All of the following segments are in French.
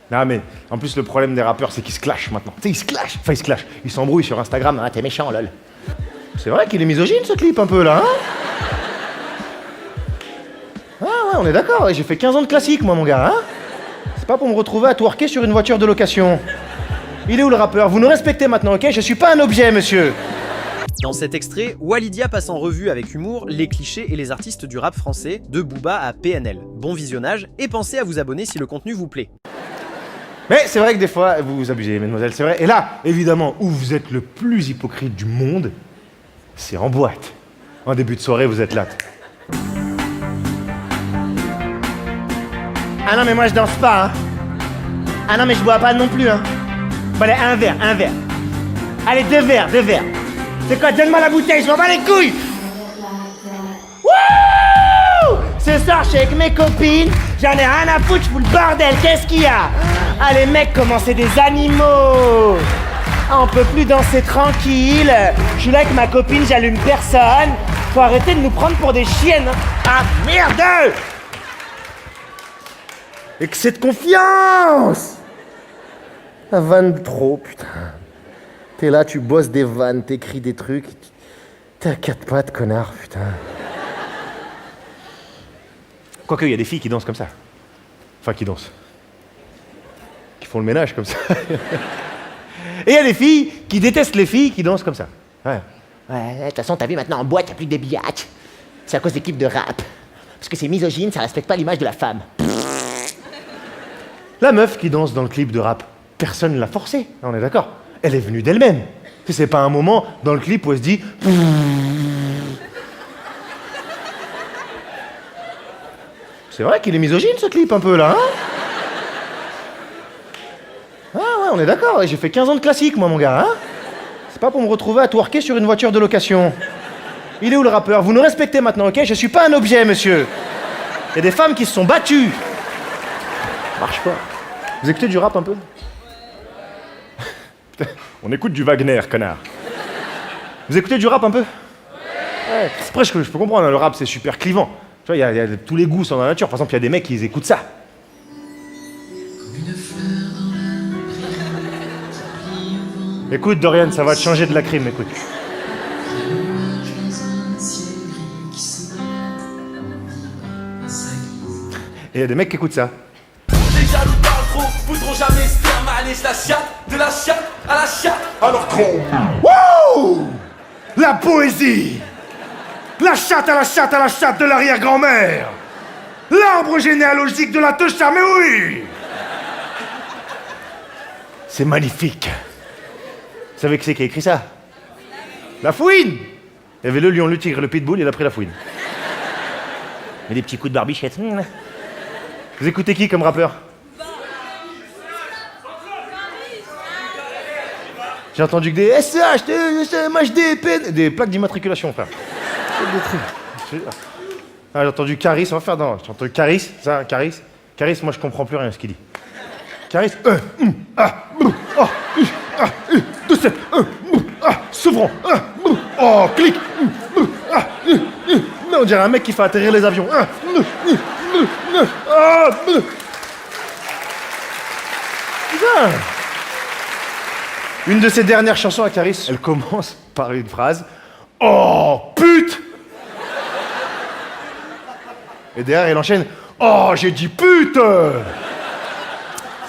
Non mais, en plus le problème des rappeurs c'est qu'ils se clashent maintenant. Tu sais, ils se clashent. Enfin ils se clashent. Ils s'embrouillent sur Instagram. Ah t'es méchant lol. C'est vrai qu'il est misogyne ce clip un peu là, hein? Ah ouais, on est d'accord, ouais, j'ai fait 15 ans de classique moi mon gars, hein? C'est pas pour me retrouver à twerker sur une voiture de location. Il est où le rappeur? Vous nous respectez maintenant, ok? Je suis pas un objet, monsieur. Dans cet extrait, Walidia passe en revue avec humour les clichés et les artistes du rap français, de Booba à PNL. Bon visionnage et pensez à vous abonner si le contenu vous plaît. Mais c'est vrai que des fois, vous abusez, mesdemoiselles, c'est vrai. Et là, évidemment, où vous êtes le plus hypocrite du monde, c'est en boîte. En début de soirée, vous êtes là. Ah non, mais moi je danse pas, hein. Ah non, mais je bois pas non plus, hein. Bon, allez, un verre. Allez, deux verres. C'est quoi, donne-moi la bouteille, je m'en bats les couilles. Wouh! Ce soir, je suis avec mes copines, j'en ai rien à foutre, je fous le bordel, qu'est-ce qu'il y a? Ah, les mecs, comment c'est des animaux! Ah, on peut plus danser tranquille, je suis là avec ma copine, j'allume personne. Faut arrêter de nous prendre pour des chiennes, hein. Ah, merde! Excès de confiance! La vanne de trop, putain. T'es là, tu bosses des vannes, t'écris des trucs. T'es à quatre pattes, connard, putain. Quoique, il y a des filles qui dansent comme ça. Enfin, qui dansent. Qui font le ménage comme ça. Et il y a des filles qui détestent les filles qui dansent comme ça. Ouais. Ouais, de toute façon, t'as vu maintenant en boîte, y'a plus que des biatchs. C'est à cause des clips de rap. Parce que c'est misogyne, ça respecte pas l'image de la femme. La meuf qui danse dans le clip de rap, personne ne l'a forcée, on est d'accord. Elle est venue d'elle-même. C'est pas un moment dans le clip où elle se dit... C'est vrai qu'il est misogyne ce clip un peu là, hein? Ah ouais, on est d'accord, j'ai fait 15 ans de classique moi mon gars, hein? C'est pas pour me retrouver à twerker sur une voiture de location. Il est où le rappeur? Vous nous respectez maintenant, ok? Je suis pas un objet, monsieur. Il y a des femmes qui se sont battues. Ça marche pas. Vous écoutez du rap un peu? Putain, on écoute du Wagner, connard. Vous écoutez du rap un peu? Ouais. Après, je peux comprendre, hein, le rap c'est super clivant. Tu vois, il y a tous les goûts sont dans la nature. Par exemple, il y a des mecs qui écoutent ça. Écoute, Dorian, ça va te changer de la crime, écoute. Et il y a des mecs qui écoutent ça. Les jaloux parlent trop, voudront jamais se faire mal. La chatte, de la chatte à la chatte. Alors qu'on... Wouh! La poésie! La chatte à la chatte à la chatte de l'arrière-grand-mère! L'arbre généalogique de la teucha, mais oui! C'est magnifique. Vous savez qui c'est qui a écrit ça? La fouine! Il y avait le lion, le tigre, le pitbull, il a pris la fouine. Mais des petits coups de barbichette. Vous écoutez qui comme rappeur? J'ai entendu que des SH, des MHD, PN, des plaques d'immatriculation, frère. Des trucs. Ah, j'ai entendu Caris, on va faire dans. J'ai entendu Caris, ça, Caris. Caris, moi je comprends plus rien ce qu'il dit. Caris, 2-7, Sevran, clic, on dirait un mec qui fait atterrir les avions. Putain. Une de ses dernières chansons à Caris, elle commence par une phrase. Oh, pute! Et derrière, elle enchaîne. Oh, j'ai dit pute!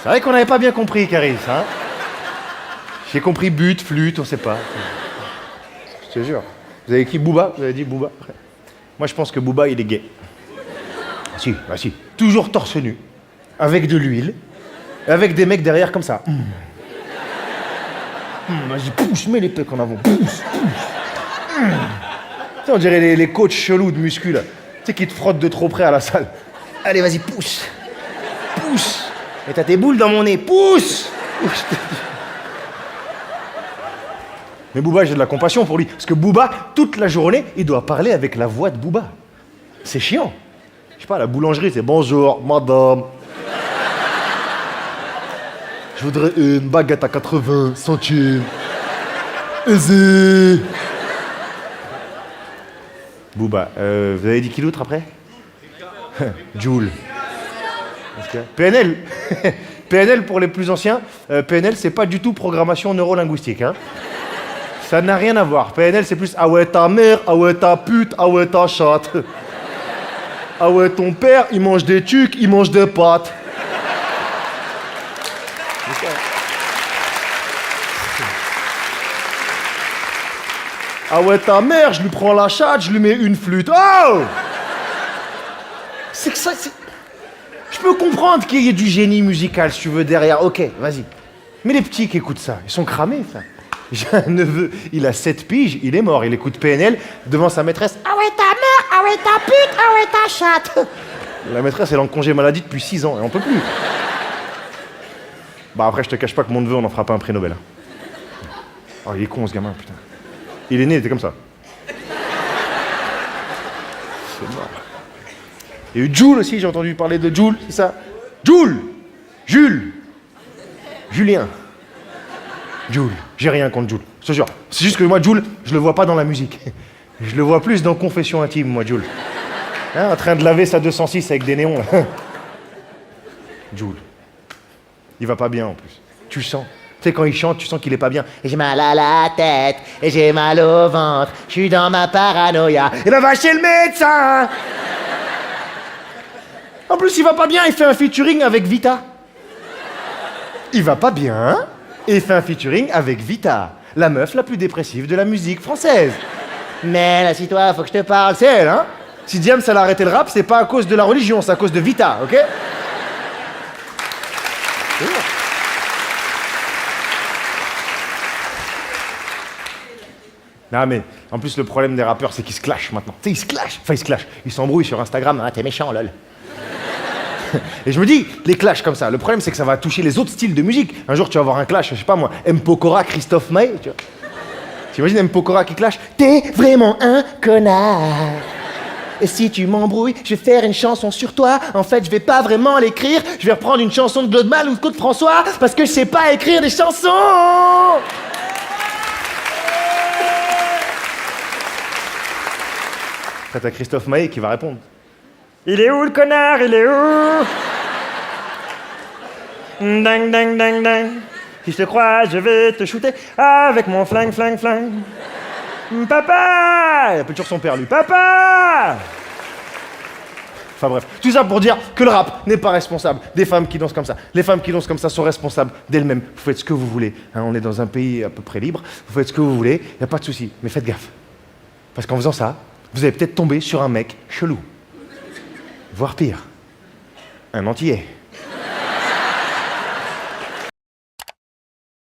C'est vrai qu'on n'avait pas bien compris, Caris, hein? J'ai compris but, flûte, on sait pas. Je te jure. Vous avez qui? Booba? Vous avez dit Booba? Moi, je pense que Booba, il est gay. Si, bah si. Toujours torse nu, avec de l'huile, avec des mecs derrière comme ça. Vas-y, pousse, mets les pecs en avant. Pousse. On dirait les coachs chelous de muscu, là. Tu sais, qui te frottent de trop près à la salle. Allez, vas-y, pousse. Pousse. Et t'as tes boules dans mon nez. Pousse. Mais Booba, j'ai de la compassion pour lui. Parce que Booba, toute la journée, il doit parler avec la voix de Booba. C'est chiant. Je sais pas, à la boulangerie, c'est bonjour, madame. Je voudrais une baguette à 80 centimes. Easy. Booba, vous avez dit qui d'autre après? Joule. PNL. PNL, pour les plus anciens, PNL, c'est pas du tout programmation neurolinguistique. Hein. Ça n'a rien à voir. PNL, c'est plus ah ouais ta mère, ah ouais ta pute, ah ouais ta chatte. Ah ouais ton père, il mange des tucs, il mange des pâtes. Ah ouais ta mère, je lui prends la chatte, je lui mets une flûte. Oh! C'est que ça, c'est... Je peux comprendre qu'il y ait du génie musical, si tu veux, derrière. Ok, vas-y. Mais les petits qui écoutent ça, ils sont cramés, frère. J'ai un neveu, il a 7 piges, il est mort. Il écoute PNL devant sa maîtresse. Ah ouais ta mère, ah ouais ta pute, ah ouais ta chatte. La maîtresse, elle est en congé maladie depuis 6 ans, et on peut plus. Bah après, je te cache pas que mon neveu, on en fera pas un prix Nobel. Oh, il est con, ce gamin, putain. Il est né, il était comme ça. C'est mort. Il y a eu Jules aussi, j'ai entendu parler de Jules, c'est ça? Jules! Jules! Julien. Jules. J'ai rien contre Jules, je te jure. C'est juste que moi, Jules, je le vois pas dans la musique. Je le vois plus dans Confession intime, moi, Jules. Hein, en train de laver sa 206 avec des néons, là. Jules. Il va pas bien, en plus. Tu le sens. Tu sais, quand il chante, tu sens qu'il est pas bien. Et j'ai mal à la tête, et j'ai mal au ventre, je suis dans ma paranoïa. Et ben va chez le médecin. En plus, il va pas bien, il fait un featuring avec Vita. Il va pas bien, et il fait un featuring avec Vita, la meuf la plus dépressive de la musique française. Mais assis-toi, faut que je te parle. C'est elle, hein. Si Diams, elle a arrêté le rap, c'est pas à cause de la religion, c'est à cause de Vita, ok? Non mais, en plus le problème des rappeurs c'est qu'ils se clashent maintenant. Tu sais, ils se clashent. Enfin ils se clashent. Ils s'embrouillent sur Instagram. Ah, t'es méchant, lol. Et je me dis, les clashs comme ça, le problème c'est que ça va toucher les autres styles de musique. Un jour tu vas avoir un clash, je sais pas moi, M. Pokora, Christophe Maé, tu vois. T'imagines M. Pokora qui clash? T'es vraiment un connard. Et si tu m'embrouilles, je vais faire une chanson sur toi. En fait, je vais pas vraiment l'écrire. Je vais reprendre une chanson de Claude Mal ou de Claude François parce que je sais pas écrire des chansons. Après t'as Christophe Maé qui va répondre. Il est où le connard? Il est où? Ding, ding, ding, ding. Si je te crois, je vais te shooter avec mon flingue, flingue, flingue. Papa! Il appelle toujours son père, lui. Papa! Enfin bref, tout ça pour dire que le rap n'est pas responsable des femmes qui dansent comme ça. Les femmes qui dansent comme ça sont responsables d'elles-mêmes. Vous faites ce que vous voulez. Hein, on est dans un pays à peu près libre. Vous faites ce que vous voulez, il n'y a pas de souci. Mais faites gaffe. Parce qu'en faisant ça, vous allez peut-être tomber sur un mec chelou. Voire pire, un antillais.